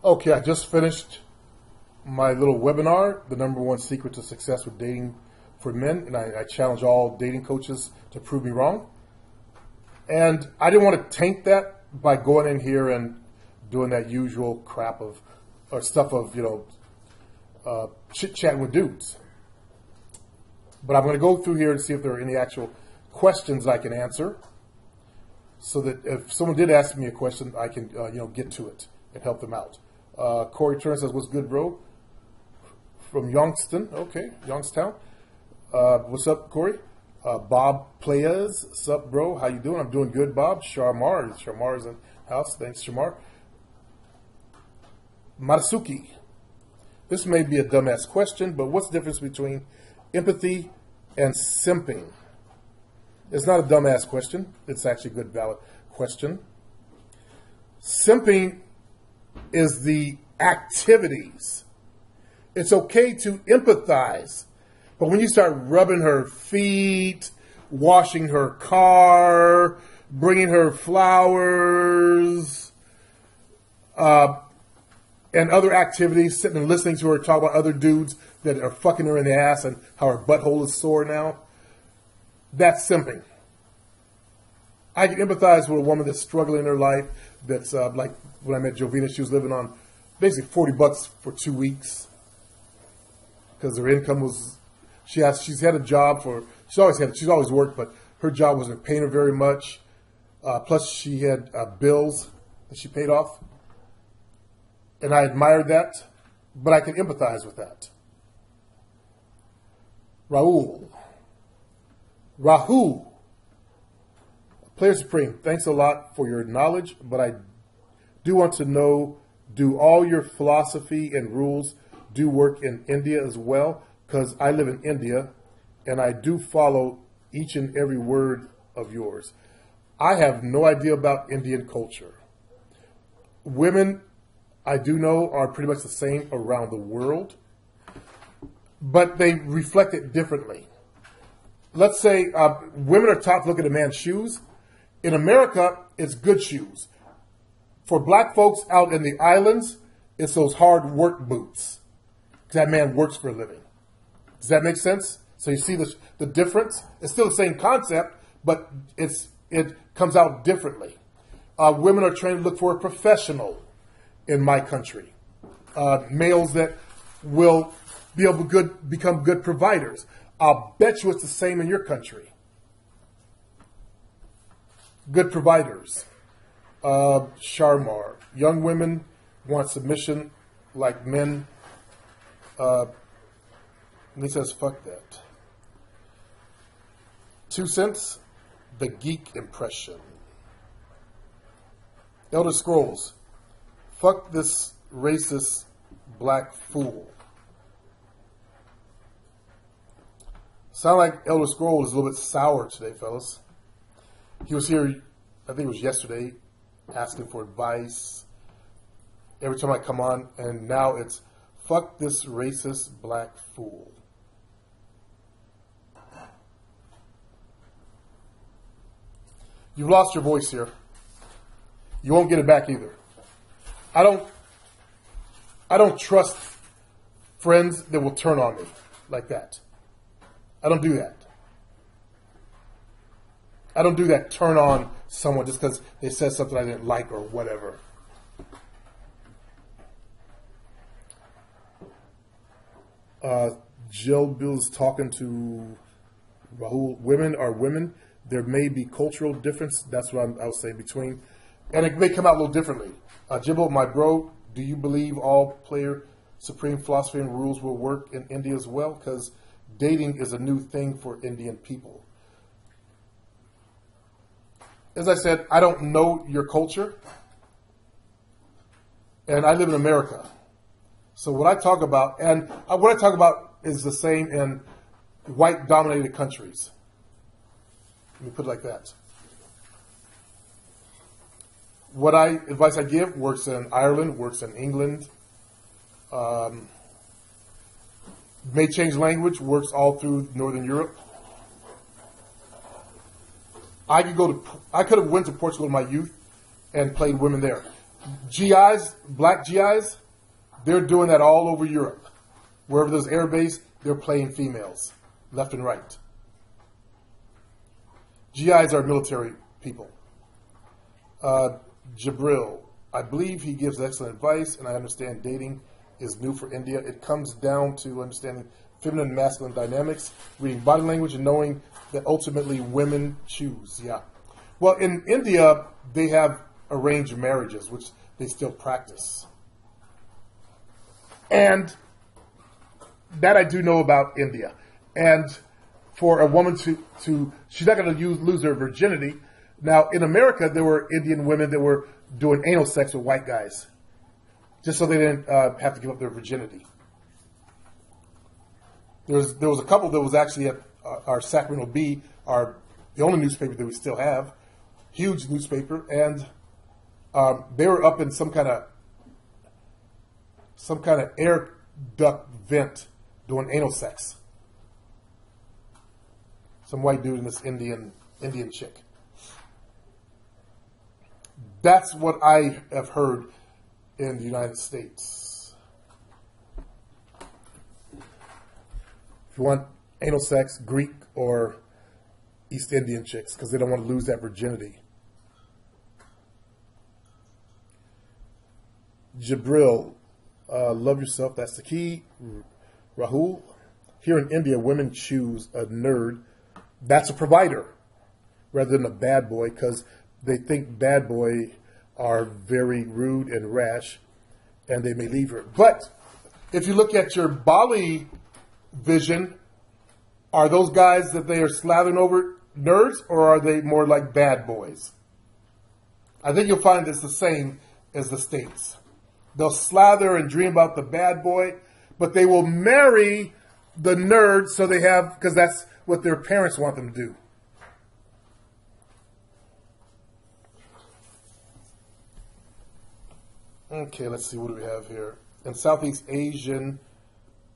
Okay, I just finished my little webinar, the #1 secret to success with dating for men, and I challenge all dating coaches to prove me wrong. And I didn't want to taint that by going in here and doing that usual crap or stuff of, chit-chatting with dudes. But I'm going to go through here and see if there are any actual questions I can answer, so that if someone did ask me a question, I can, get to it and help them out. Corey Turner says, "What's good, bro?" From Youngstown. Okay, Youngstown. What's up, Corey? Bob Playas. What's up, bro? How you doing? I'm doing good, Bob. Sharmar is in house. Thanks, Sharmar. Matsuki. This may be a dumbass question, but what's the difference between empathy and simping? It's not a dumbass question. It's actually a good, valid question. Simping is the activities. It's okay to empathize, but when you start rubbing her feet, washing her car, bringing her flowers, and other activities, sitting and listening to her talk about other dudes that are fucking her in the ass and how her butthole is sore now, that's simping. I can empathize with a woman that's struggling in her life, that's like when I met Jovina, she was living on basically $40 for 2 weeks because her income was, she's had a job she's always worked, but her job wasn't paying her very much. Plus she had bills that she paid off. And I admired that, but I can empathize with that. Rahul, Player Supreme, thanks a lot for your knowledge, but I do want to know, do all your philosophy and rules do work in India as well? Because I live in India, and I do follow each and every word of yours. I have no idea about Indian culture. Women, I do know, are pretty much the same around the world, but they reflect it differently. Let's say women are taught to look at a man's shoes. In America, it's good shoes. For black folks out in the islands, it's those hard work boots. That man works for a living. Does that make sense? So you see the difference? It's still the same concept, but it comes out differently. Women are trained to look for a professional in my country. Males that will be able to become good providers. I'll bet you it's the same in your country. Good providers. Sharmar. Young women want submission like men. He says, fuck that. 2 cents. The geek impression. Elder Scrolls. Fuck this racist black fool. Sound like Elder Scrolls is a little bit sour today, fellas. He was here, I think it was yesterday, asking for advice every time I come on, and now it's fuck this racist black fool. You've lost your voice here. You won't get it back either. I don't trust friends that will turn on me like that. I don't do that. I don't do that turn on someone just because they said something I didn't like or whatever. Jill Bill's talking to Rahul. Women are women. There may be cultural difference. That's what I would say between. And it may come out a little differently. Jibble, my bro, do you believe all player supreme philosophy and rules will work in India as well? Because dating is a new thing for Indian people. As I said, I don't know your culture, and I live in America. So what I talk about, is the same in white-dominated countries. Let me put it like that. Advice I give works in Ireland, works in England. May change language, works all through Northern Europe. I could have went to Portugal in my youth and played women there. GIs, black GIs, they're doing that all over Europe. Wherever there's air base, they're playing females, left and right. GIs are military people. Jabril, I believe he gives excellent advice, and I understand dating is new for India. It comes down to understanding feminine and masculine dynamics, reading body language, and knowing that ultimately women choose. Yeah. Well, in India, they have arranged marriages, which they still practice. And that I do know about India. And for a woman to she's not going to lose her virginity. Now, in America, there were Indian women that were doing anal sex with white guys, just so they didn't have to give up their virginity. There was a couple that was actually at our Sacramento Bee, the only newspaper that we still have, huge newspaper, and they were up in some kind of air duct vent doing anal sex. Some white dude and this Indian chick. That's what I have heard in the United States. If you want anal sex, Greek or East Indian chicks, because they don't want to lose that virginity. Jabril, love yourself, that's the key. Rahul, here in India, women choose a nerd that's a provider rather than a bad boy, because they think bad boy are very rude and rash, and they may leave her. But if you look at your Bali vision, are those guys that they are slathering over nerds, or are they more like bad boys? I think you'll find it's the same as the States. They'll slather and dream about the bad boy, but they will marry the nerd so they have, because that's what their parents want them to do. Okay, let's see, what do we have here? In Southeast Asian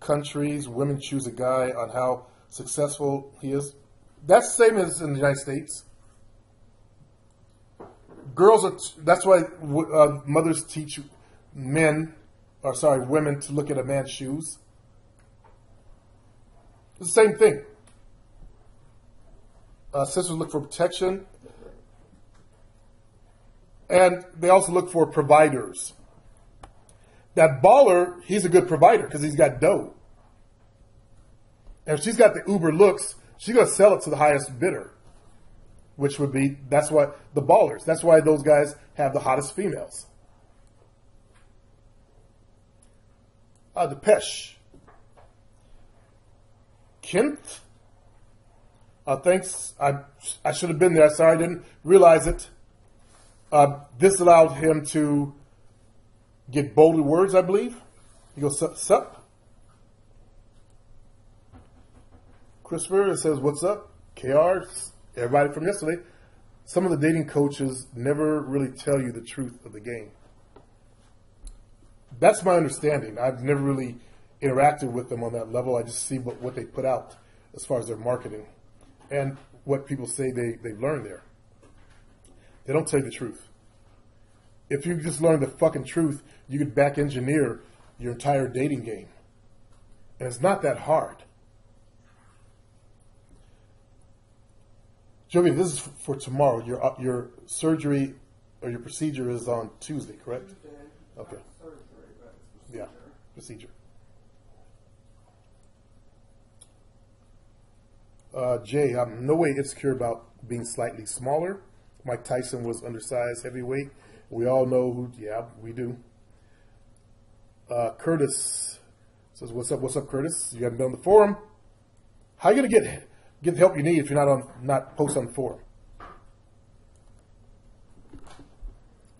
countries, women choose a guy on how successful he is. That's the same as in the United States. Girls are, that's why mothers teach women to look at a man's shoes. It's the same thing. Sisters look for protection. And they also look for providers. That baller, he's a good provider because he's got dough. And if she's got the uber looks, she's going to sell it to the highest bidder. Which would be, that's why, the ballers. That's why those guys have the hottest females. Depeche. Kent. Thanks. I should have been there. Sorry, I didn't realize it. This allowed him to get bolder words, I believe. He goes, sup. Christopher says, what's up? KR, everybody from yesterday. Some of the dating coaches never really tell you the truth of the game. That's my understanding. I've never really interacted with them on that level. I just see what they put out as far as their marketing and what people say they've learned there. They don't tell you the truth. If you just learn the fucking truth, you could back engineer your entire dating game. And it's not that hard. Jovi, this is for tomorrow. Your surgery or your procedure is on Tuesday, correct? Tuesday. Okay. Surgery, but it's procedure. Yeah, procedure. Jay, I'm no way insecure about being slightly smaller. Mike Tyson was undersized heavyweight. We all know who, yeah, we do. Curtis says, what's up, Curtis? You haven't been on the forum. How are you going to get the help you need if you're not posted on the forum?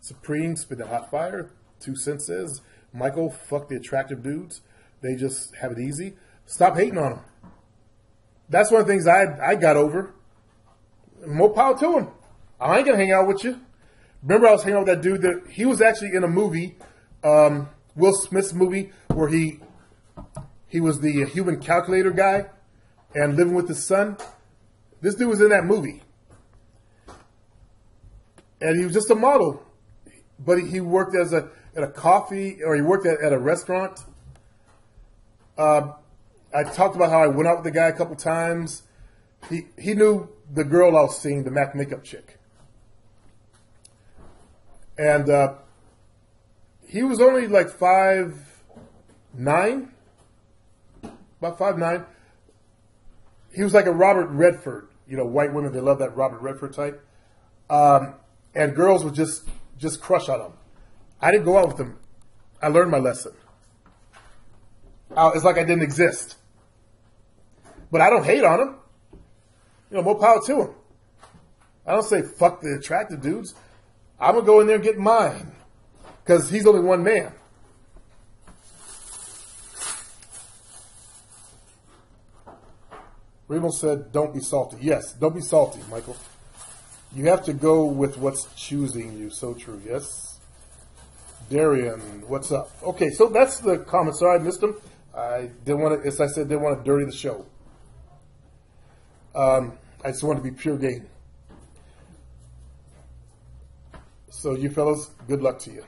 Supreme, spit the hot fire. 2 cents says, Michael, fuck the attractive dudes. They just have it easy. Stop hating on them. That's one of the things I got over. More power to him. I ain't going to hang out with you. Remember I was hanging out with that dude that he was actually in a movie, Will Smith's movie, where he was the human calculator guy and living with his son. This dude was in that movie. And he was just a model. but he worked at a coffee, or he worked at a restaurant. I talked about how I went out with the guy a couple times. He knew the girl I was seeing, the MAC makeup chick. And he was only like 5'9", about 5'9". He was like a Robert Redford. You know, white women, they love that Robert Redford type. And girls would just crush on him. I didn't go out with him. I learned my lesson. It's like I didn't exist. But I don't hate on him. You know, more power to him. I don't say fuck the attractive dudes. I'm going to go in there and get mine. Because he's only one man. Raymond said, don't be salty. Yes, don't be salty, Michael. You have to go with what's choosing you. So true, yes. Darian, what's up? Okay, so that's the comments. Sorry, I missed them. I didn't want to, as I said, didn't want to dirty the show. I just want to be pure gain. So you fellas, good luck to you.